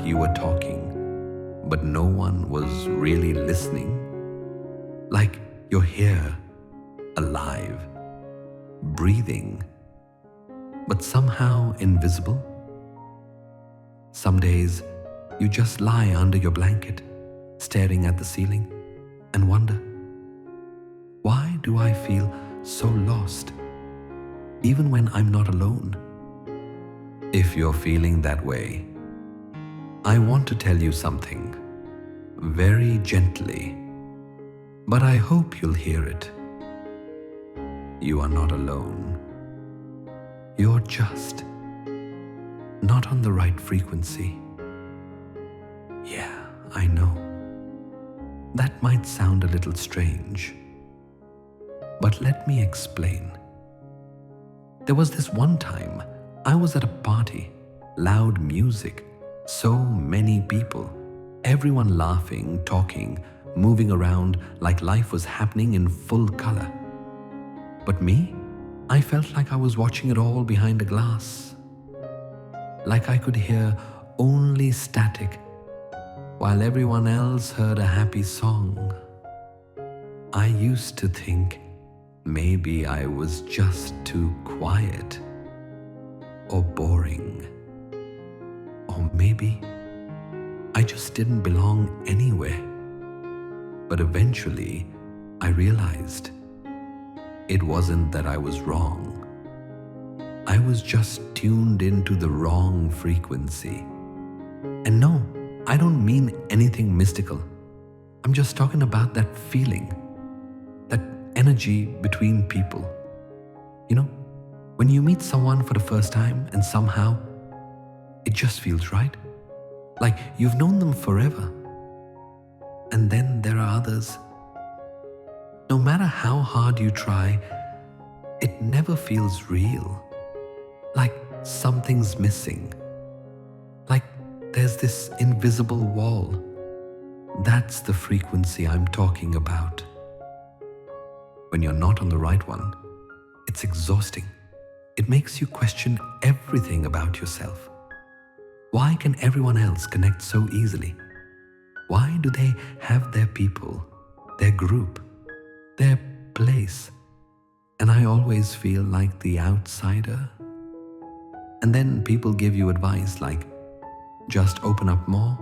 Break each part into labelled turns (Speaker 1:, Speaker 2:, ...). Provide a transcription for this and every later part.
Speaker 1: you were talking, but no one was really listening. Like you're here, alive, breathing, but somehow invisible. Some days you just lie under your blanket, staring at the ceiling, and wonder, why do I feel so lost, even when I'm not alone? If you're feeling that way, I want to tell you something very gently, but I hope you'll hear it. You are not alone. You're just not on the right frequency. Yeah, I know. That might sound a little strange, but let me explain. There was this one time I was at a party, loud music, so many people, everyone laughing, talking, moving around like life was happening in full color. But me, I felt like I was watching it all behind a glass. Like I could hear only static while everyone else heard a happy song. I used to think maybe I was just too quiet or boring, or maybe I just didn't belong anywhere. But eventually I realized it wasn't that I was wrong. I was just tuned into the wrong frequency. And no, I don't mean anything mystical. I'm just talking about that feeling, that energy between people. You know, when you meet someone for the first time and somehow it just feels right, like you've known them forever. And then there are others. No matter how hard you try, it never feels real. Like something's missing. Like there's this invisible wall. That's the frequency I'm talking about. When you're not on the right one, it's exhausting. It makes you question everything about yourself. Why can everyone else connect so easily? Why do they have their people, their group, their place, and I always feel like the outsider? And then people give you advice like, just open up more,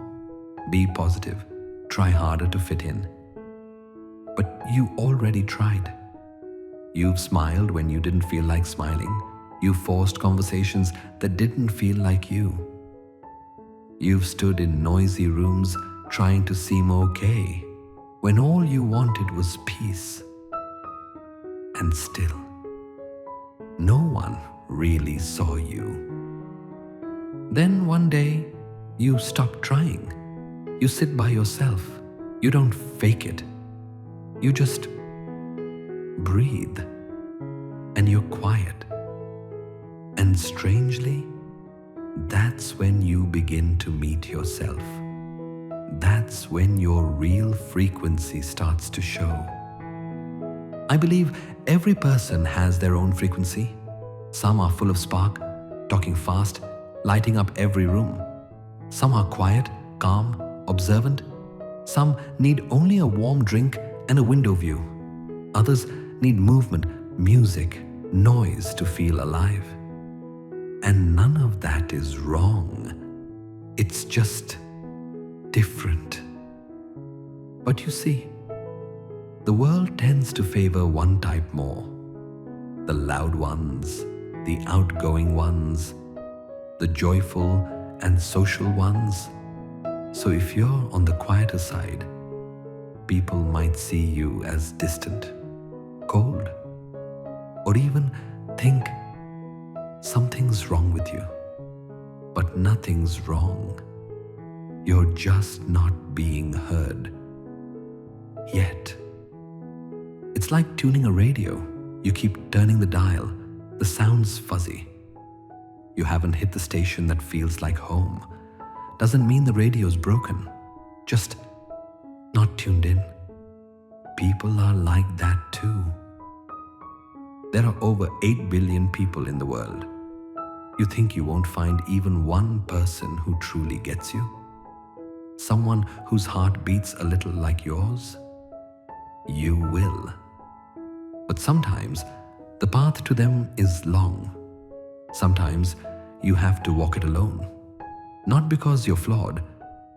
Speaker 1: be positive, try harder to fit in. But you already tried. You've smiled when you didn't feel like smiling. You forced conversations that didn't feel like you. You've stood in noisy rooms trying to seem okay when all you wanted was peace. And still, no one really saw you. Then one day, you stop trying. You sit by yourself. You don't fake it. You just breathe. And you're quiet. And strangely, that's when you begin to meet yourself. That's when your real frequency starts to show. I believe every person has their own frequency. Some are full of spark, talking fast, lighting up every room. Some are quiet, calm, observant. Some need only a warm drink and a window view. Others need movement, music, noise to feel alive. And none of that is wrong. It's just different. But you see, the world tends to favor one type more. The loud ones, the outgoing ones, the joyful and social ones. So if you're on the quieter side, people might see you as distant, cold, or even think something's wrong with you. But nothing's wrong. You're just not being heard. Yet. It's like tuning a radio. You keep turning the dial. The sound's fuzzy. You haven't hit the station that feels like home. Doesn't mean the radio's broken. Just not tuned in. People are like that too. There are over 8 billion people in the world. You think you won't find even one person who truly gets you? someone whose heart beats a little like yours? You will. But sometimes the path to them is long. Sometimes you have to walk it alone. Not because you're flawed,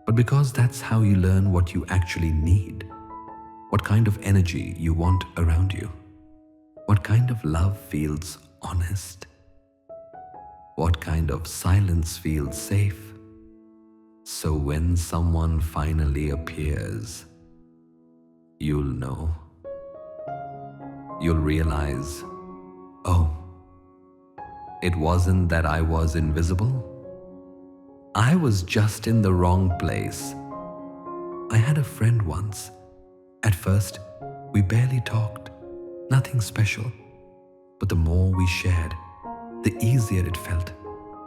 Speaker 1: but because that's how you learn what you actually need. What kind of energy you want around you. What kind of love feels honest. What kind of silence feels safe. So when someone finally appears, you'll know. You'll realize, oh, it wasn't that I was invisible. I was just in the wrong place. I had a friend once. At first, we barely talked, nothing special. But the more we shared, the easier it felt.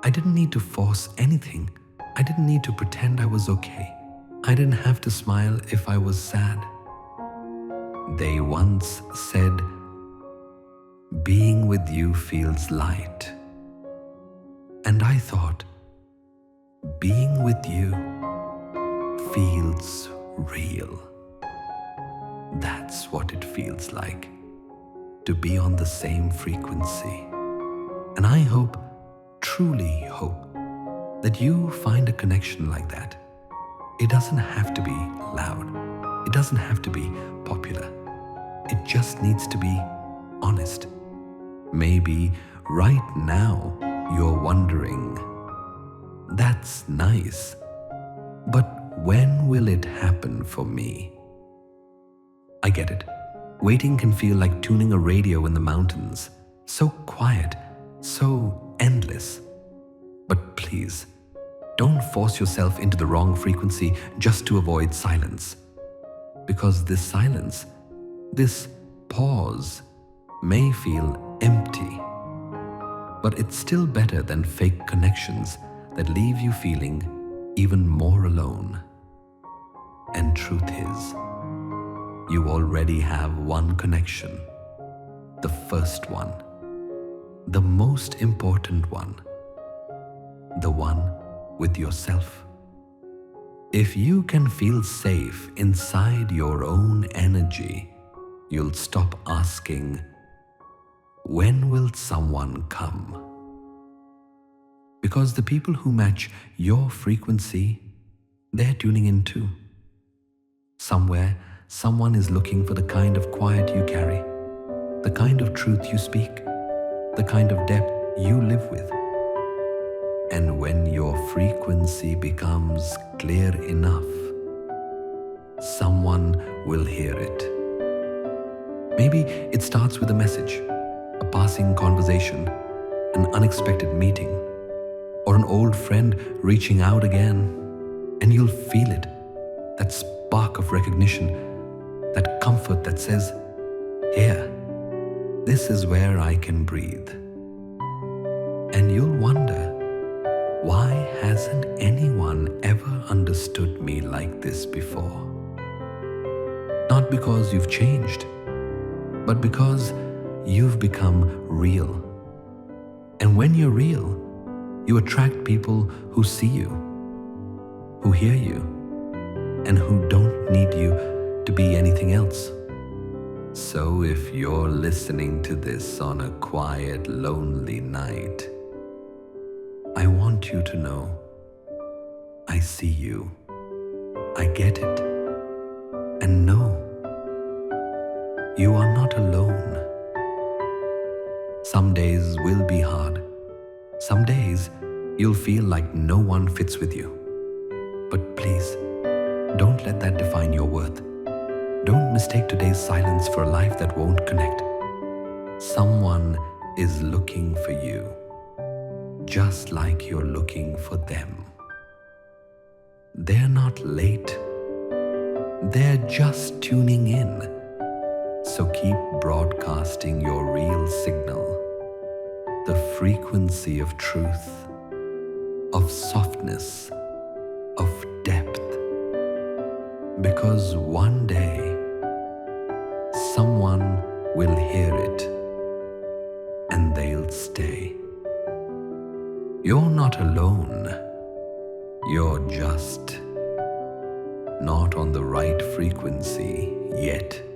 Speaker 1: I didn't need to force anything. I didn't need to pretend I was okay. I didn't have to smile if I was sad. They once said, being with you feels light. And I thought, being with you feels real. That's what it feels like, to be on the same frequency. And I hope, truly hope, that you find a connection like that. It doesn't have to be loud. It doesn't have to be popular. It just needs to be honest. Maybe right now you're wondering, that's nice, but when will it happen for me? I get it. Waiting can feel like tuning a radio in the mountains. So quiet, so endless. But please, don't force yourself into the wrong frequency just to avoid silence. Because this silence, this pause, may feel empty. But it's still better than fake connections that leave you feeling even more alone. And truth is, you already have one connection, the first one, the most important one, the one with yourself. If you can feel safe inside your own energy, you'll stop asking, when will someone come? Because the people who match your frequency, they're tuning in too. Somewhere, someone is looking for the kind of quiet you carry, the kind of truth you speak, the kind of depth you live with. And when your frequency becomes clear enough, someone will hear it. Maybe it starts with a message, a passing conversation, an unexpected meeting, or an old friend reaching out again, and you'll feel it, that spark of recognition, that comfort that says, here, this is where I can breathe. And you'll wonder, why hasn't anyone ever understood me like this before? Not because you've changed, but because you've become real. And when you're real, you attract people who see you, who hear you, and who don't need you to be anything else. So if you're listening to this on a quiet, lonely night, I want you to know, I see you, I get it, and know, you are not alone. Some days will be hard. Some days you'll feel like no one fits with you. But please, don't let that define your worth. Don't mistake today's silence for a life that won't connect. Someone is looking for you, just like you're looking for them. They're not late. They're just tuning in. So keep broadcasting your real signal, the frequency of truth, of softness, of depth. Because one day, someone will hear it and they'll stay. You're not alone. You're just not on the right frequency yet.